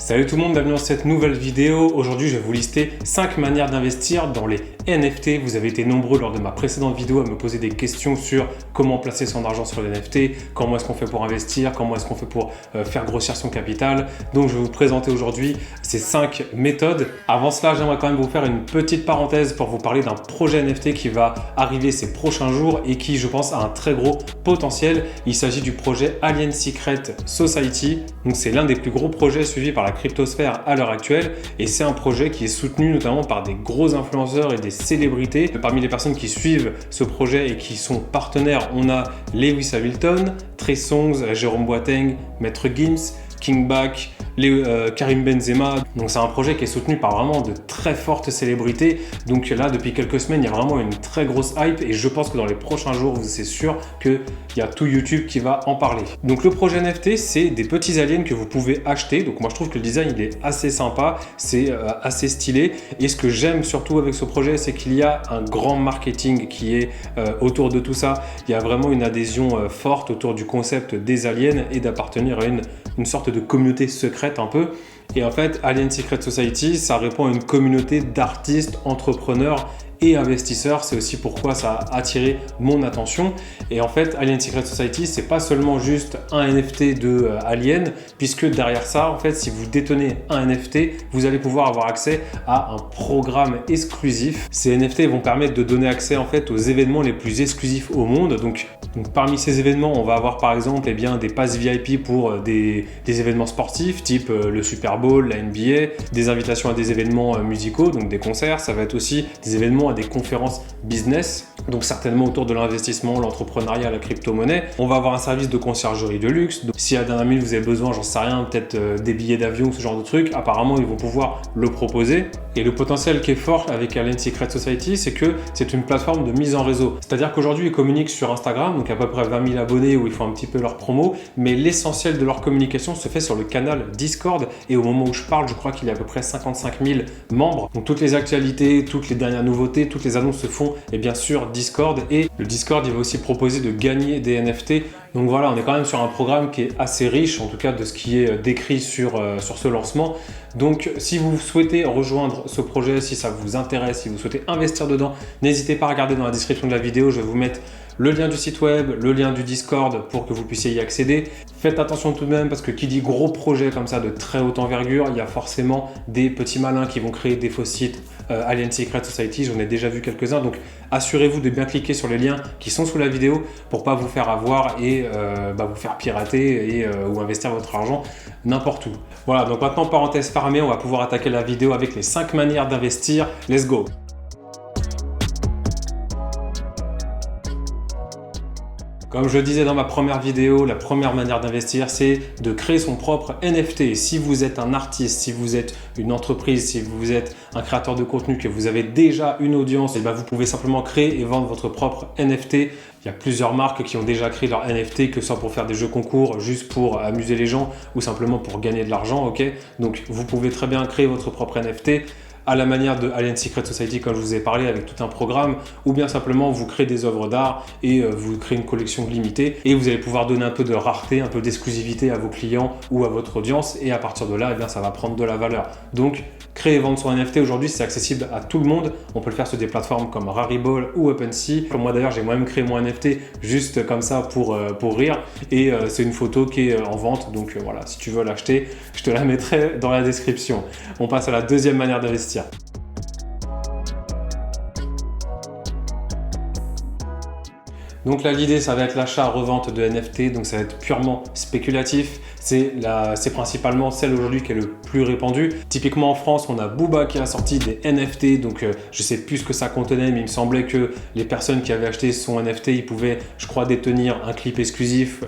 Salut tout le monde, bienvenue dans cette nouvelle vidéo. Aujourd'hui, je vais vous lister 5 manières d'investir dans les NFT. Vous avez été nombreux lors de ma précédente vidéo à me poser des questions sur comment placer son argent sur les NFT, comment est-ce qu'on fait pour investir, comment est-ce qu'on fait pour faire grossir son capital. Donc, je vais vous présenter aujourd'hui ces 5 méthodes. Avant cela, j'aimerais quand même vous faire une petite parenthèse pour vous parler d'un projet NFT qui va arriver ces prochains jours et qui, je pense, a un très gros potentiel. Il s'agit du projet Alien Secret Society. Donc, c'est l'un des plus gros projets suivis par la cryptosphère à l'heure actuelle et c'est un projet qui est soutenu notamment par des gros influenceurs et des célébrités. Parmi les personnes qui suivent ce projet et qui sont partenaires, on a Lewis Hamilton, Trey Songz, Jérôme Boateng, Maître Gims, King Bach, Karim Benzema. Donc c'est un projet qui est soutenu par vraiment de très fortes célébrités. Donc là, depuis quelques semaines, il y a vraiment une très grosse hype et je pense que dans les prochains jours, c'est sûr qu'il y a tout YouTube qui va en parler. Donc le projet NFT, c'est des petits aliens que vous pouvez acheter. Donc moi, je trouve que le design, il est assez sympa, c'est assez stylé. Et ce que j'aime surtout avec ce projet, c'est qu'il y a un grand marketing qui est autour de tout ça. Il y a vraiment une adhésion forte autour du concept des aliens et d'appartenir à une sorte de communauté secrète un peu. Et en fait, Alien Secret Society, ça répond à une communauté d'artistes, entrepreneurs et investisseurs. C'est aussi pourquoi ça a attiré mon attention. Et en fait, Alien Secret Society, c'est pas seulement juste un NFT de Alien, puisque derrière ça, en fait, si vous détenez un NFT, vous allez pouvoir avoir accès à un programme exclusif. Ces NFT vont permettre de donner accès en fait aux événements les plus exclusifs au monde. Donc parmi ces événements, on va avoir par exemple des passes VIP pour des événements sportifs, type le Super Bowl, la NBA, des invitations à des événements musicaux, donc des concerts. Ça va être aussi des événements à des conférences business, donc certainement autour de l'investissement, l'entrepreneuriat, la crypto-monnaie. On va avoir un service de conciergerie de luxe. Donc, si à la dernière minute vous avez besoin, j'en sais rien, peut-être des billets d'avion, ce genre de trucs, apparemment ils vont pouvoir le proposer. Et le potentiel qui est fort avec Alien Secret Society, c'est que c'est une plateforme de mise en réseau. C'est-à-dire qu'aujourd'hui ils communiquent sur Instagram, donc à peu près 20 000 abonnés où ils font un petit peu leur promo, mais l'essentiel de leur communication se fait sur le canal Discord. Et au moment où je parle, je crois qu'il y a à peu près 55 000 membres. Donc toutes les actualités, toutes les dernières nouveautés, toutes les annonces se font et bien sûr Discord, et le Discord il va aussi proposer de gagner des NFT. Donc voilà, on est quand même sur un programme qui est assez riche, en tout cas de ce qui est décrit sur ce lancement. Donc si vous souhaitez rejoindre ce projet, si ça vous intéresse, si vous souhaitez investir dedans, n'hésitez pas à regarder dans la description de la vidéo, je vais vous mettre le lien du site web, le lien du Discord pour que vous puissiez y accéder. Faites attention tout de même parce que qui dit gros projet comme ça de très haute envergure, il y a forcément des petits malins qui vont créer des faux sites. Alien Secret Society, j'en ai déjà vu quelques-uns, donc assurez-vous de bien cliquer sur les liens qui sont sous la vidéo pour pas vous faire avoir et vous faire pirater ou investir votre argent n'importe où. Voilà, donc maintenant parenthèse fermée, on va pouvoir attaquer la vidéo avec les 5 manières d'investir. Let's go! Comme je le disais dans ma première vidéo, la première manière d'investir, c'est de créer son propre NFT. Si vous êtes un artiste, si vous êtes une entreprise, si vous êtes un créateur de contenu, que vous avez déjà une audience, et vous pouvez simplement créer et vendre votre propre NFT. Il y a plusieurs marques qui ont déjà créé leur NFT, que ce soit pour faire des jeux concours, juste pour amuser les gens ou simplement pour gagner de l'argent. Ok, donc vous pouvez très bien créer votre propre NFT à la manière de Alien Secret Society, comme je vous ai parlé, avec tout un programme, ou bien simplement vous créez des œuvres d'art et vous créez une collection limitée et vous allez pouvoir donner un peu de rareté, un peu d'exclusivité à vos clients ou à votre audience, et à partir de là, ça va prendre de la valeur. Donc, créer et vendre son NFT aujourd'hui, c'est accessible à tout le monde. On peut le faire sur des plateformes comme Rarible ou OpenSea. Moi d'ailleurs, j'ai moi-même créé mon NFT juste comme ça pour rire, et c'est une photo qui est en vente. Donc voilà, si tu veux l'acheter, je te la mettrai dans la description. On passe à la deuxième manière d'investir. Donc là, l'idée, ça va être l'achat-revente de NFT, donc ça va être purement spéculatif. C'est principalement celle aujourd'hui qui est le plus répandue. Typiquement en France, on a Booba qui a sorti des NFT, donc je sais plus ce que ça contenait, mais il me semblait que les personnes qui avaient acheté son NFT, ils pouvaient, je crois, détenir un clip exclusif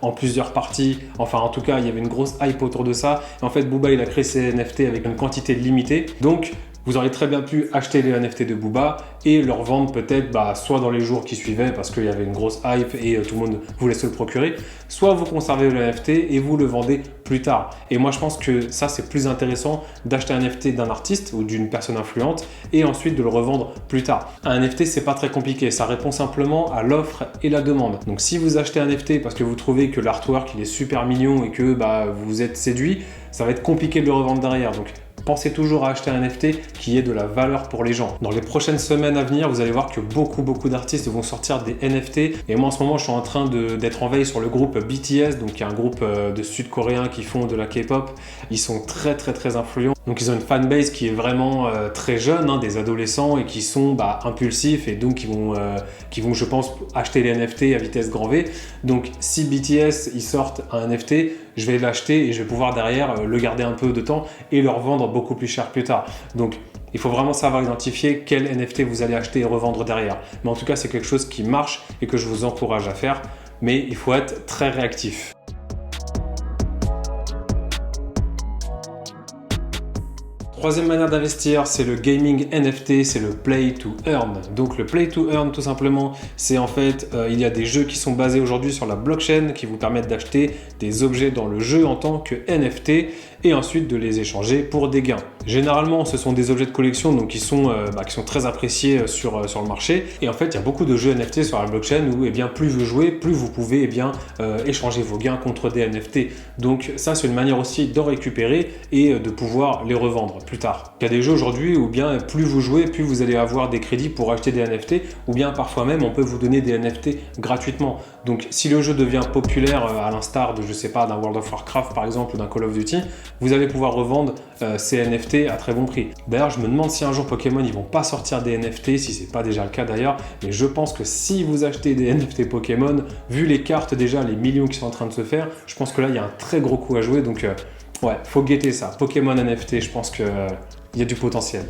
en plusieurs parties. Enfin, en tout cas, il y avait une grosse hype autour de ça. Et en fait, Booba, il a créé ses NFT avec une quantité limitée. Donc, Vous auriez très bien pu acheter les NFT de Booba et le revendre peut-être soit dans les jours qui suivaient parce qu'il y avait une grosse hype et tout le monde voulait se le procurer, soit vous conservez le NFT et vous le vendez plus tard. Et moi je pense que ça c'est plus intéressant d'acheter un NFT d'un artiste ou d'une personne influente et ensuite de le revendre plus tard. Un NFT c'est pas très compliqué, ça répond simplement à l'offre et la demande. Donc si vous achetez un NFT parce que vous trouvez que l'artwork il est super mignon et que vous êtes séduit, ça va être compliqué de le revendre derrière. Donc pensez toujours à acheter un NFT qui ait de la valeur pour les gens. Dans les prochaines semaines à venir, vous allez voir que beaucoup d'artistes vont sortir des NFT. Et moi, en ce moment, je suis en train d'être en veille sur le groupe BTS, donc qui est un groupe de Sud-Coréens qui font de la K-pop. Ils sont très influents. Donc, ils ont une fanbase qui est vraiment très jeune, des adolescents, et qui sont impulsifs et donc qui vont, je pense, acheter les NFT à vitesse grand V. Donc, si BTS ils sortent un NFT, je vais l'acheter et je vais pouvoir derrière le garder un peu de temps et le revendre beaucoup plus cher plus tard. Donc, il faut vraiment savoir identifier quel NFT vous allez acheter et revendre derrière. Mais en tout cas, c'est quelque chose qui marche et que je vous encourage à faire. Mais il faut être très réactif. Troisième manière d'investir, c'est le gaming NFT, c'est le Play to Earn. Donc le Play to Earn, tout simplement, c'est en fait, il y a des jeux qui sont basés aujourd'hui sur la blockchain qui vous permettent d'acheter des objets dans le jeu en tant que NFT et ensuite de les échanger pour des gains. Généralement, ce sont des objets de collection donc qui sont très appréciés sur le marché. Et en fait, il y a beaucoup de jeux NFT sur la blockchain où plus vous jouez, plus vous pouvez échanger vos gains contre des NFT. Donc ça, c'est une manière aussi de récupérer et de pouvoir les revendre plus tard. Il y a des jeux aujourd'hui où plus vous jouez, plus vous allez avoir des crédits pour acheter des NFT ou bien parfois même on peut vous donner des NFT gratuitement. Donc si le jeu devient populaire à l'instar de, d'un World of Warcraft par exemple ou d'un Call of Duty, vous allez pouvoir revendre ces NFT à très bon prix. D'ailleurs, je me demande si un jour Pokémon ils vont pas sortir des NFT, si c'est pas déjà le cas d'ailleurs, mais je pense que si vous achetez des NFT Pokémon, vu les cartes déjà, les millions qui sont en train de se faire, je pense que là il y a un très gros coup à jouer, donc ouais, faut guetter ça. Pokémon NFT, je pense qu'il y a du potentiel.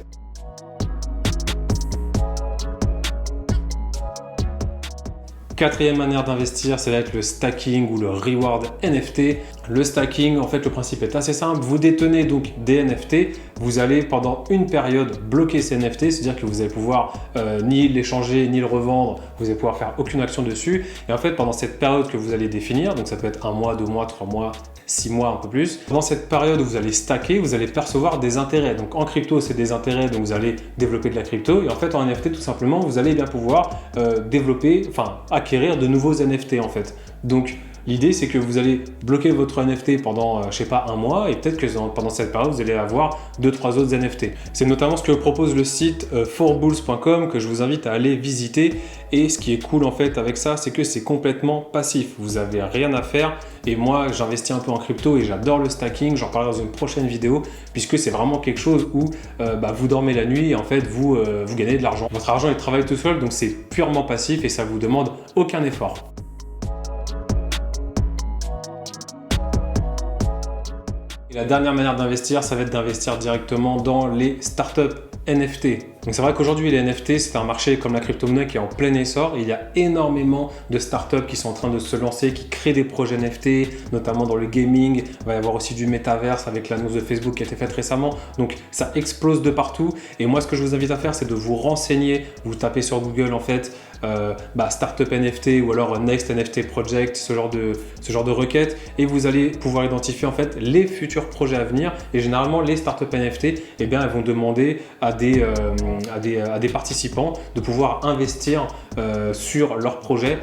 Quatrième manière d'investir, ça va être le stacking ou le reward NFT. Le stacking, en fait, le principe est assez simple. Vous détenez donc des NFT. Vous allez pendant une période bloquer ces NFT, c'est-à-dire que vous allez pouvoir ni l'échanger ni le revendre. Vous allez pouvoir faire aucune action dessus. Et en fait, pendant cette période que vous allez définir, donc ça peut être 1 mois, 2 mois, 3 mois, 6 mois, un peu plus. Pendant cette période où vous allez stacker, vous allez percevoir des intérêts. Donc en crypto, c'est des intérêts, donc vous allez développer de la crypto. Et en fait, en NFT, tout simplement, vous allez bien pouvoir acquérir de nouveaux NFT en fait. Donc l'idée, c'est que vous allez bloquer votre NFT pendant, 1 mois et peut-être que pendant cette période, vous allez avoir 2-3 autres NFT. C'est notamment ce que propose le site 4bulls.com que je vous invite à aller visiter. Et ce qui est cool en fait avec ça, c'est que c'est complètement passif. Vous n'avez rien à faire. Et moi, j'investis un peu en crypto et j'adore le stacking. J'en parlerai dans une prochaine vidéo puisque c'est vraiment quelque chose où vous dormez la nuit et en fait, vous gagnez de l'argent. Votre argent, il travaille tout seul, donc c'est purement passif et ça vous demande aucun effort. Et la dernière manière d'investir, ça va être d'investir directement dans les startups NFT. Donc c'est vrai qu'aujourd'hui les NFT c'est un marché comme la crypto-monnaie qui est en plein essor. Il y a énormément de startups qui sont en train de se lancer, qui créent des projets NFT, notamment dans le gaming. Il va y avoir aussi du métaverse avec l'annonce de Facebook qui a été faite récemment. Donc ça explose de partout. Et moi ce que je vous invite à faire c'est de vous renseigner. Vous tapez sur Google en fait startup NFT ou alors Next NFT Project, ce genre de requête et vous allez pouvoir identifier en fait les futurs projets à venir. Et généralement les startups NFT elles vont demander à des participants de pouvoir investir sur leur projet.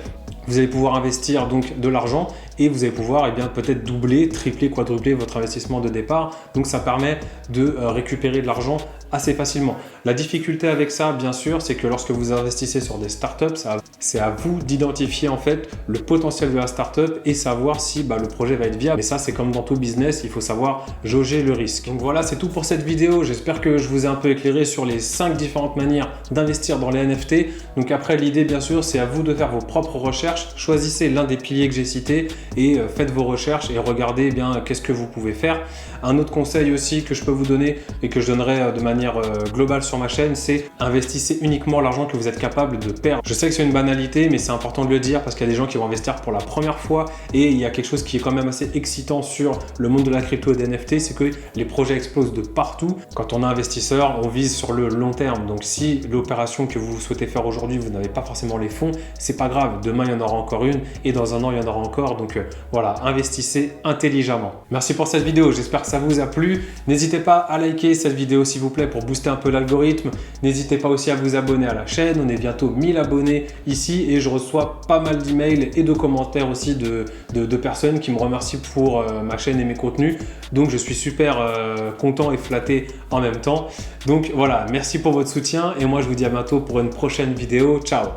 Vous allez pouvoir investir donc de l'argent et vous allez pouvoir peut-être doubler, tripler, quadrupler votre investissement de départ. Donc ça permet de récupérer de l'argent assez facilement. La difficulté avec ça, bien sûr, c'est que lorsque vous investissez sur des startups, c'est à vous d'identifier en fait le potentiel de la startup et savoir si le projet va être viable. Et ça, c'est comme dans tout business, il faut savoir jauger le risque. Donc voilà, c'est tout pour cette vidéo. J'espère que je vous ai un peu éclairé sur les 5 différentes manières d'investir dans les NFT. Donc après, l'idée, bien sûr, c'est à vous de faire vos propres recherches. Choisissez l'un des piliers que j'ai cités et faites vos recherches et regardez eh bien qu'est-ce que vous pouvez faire. Un autre conseil aussi que je peux vous donner et que je donnerai de manière globale sur ma chaîne, c'est investissez uniquement l'argent que vous êtes capable de perdre. Je sais que c'est une banalité, mais c'est important de le dire parce qu'il y a des gens qui vont investir pour la première fois et il y a quelque chose qui est quand même assez excitant sur le monde de la crypto et des NFT, c'est que les projets explosent de partout. Quand on est investisseur, on vise sur le long terme. Donc si l'opération que vous souhaitez faire aujourd'hui, vous n'avez pas forcément les fonds, c'est pas grave. Demain, il y en aura encore une et dans un an, il y en aura encore. Donc voilà, investissez intelligemment. Merci pour cette vidéo. J'espère que ça vous a plu. N'hésitez pas à liker cette vidéo s'il vous plaît pour booster un peu l'algorithme. N'hésitez pas aussi à vous abonner à la chaîne. On est bientôt 1000 abonnés ici et je reçois pas mal d'emails et de commentaires aussi de personnes qui me remercient pour ma chaîne et mes contenus. Donc je suis super content et flatté en même temps. Donc voilà, merci pour votre soutien et moi je vous dis à bientôt pour une prochaine vidéo. Ciao!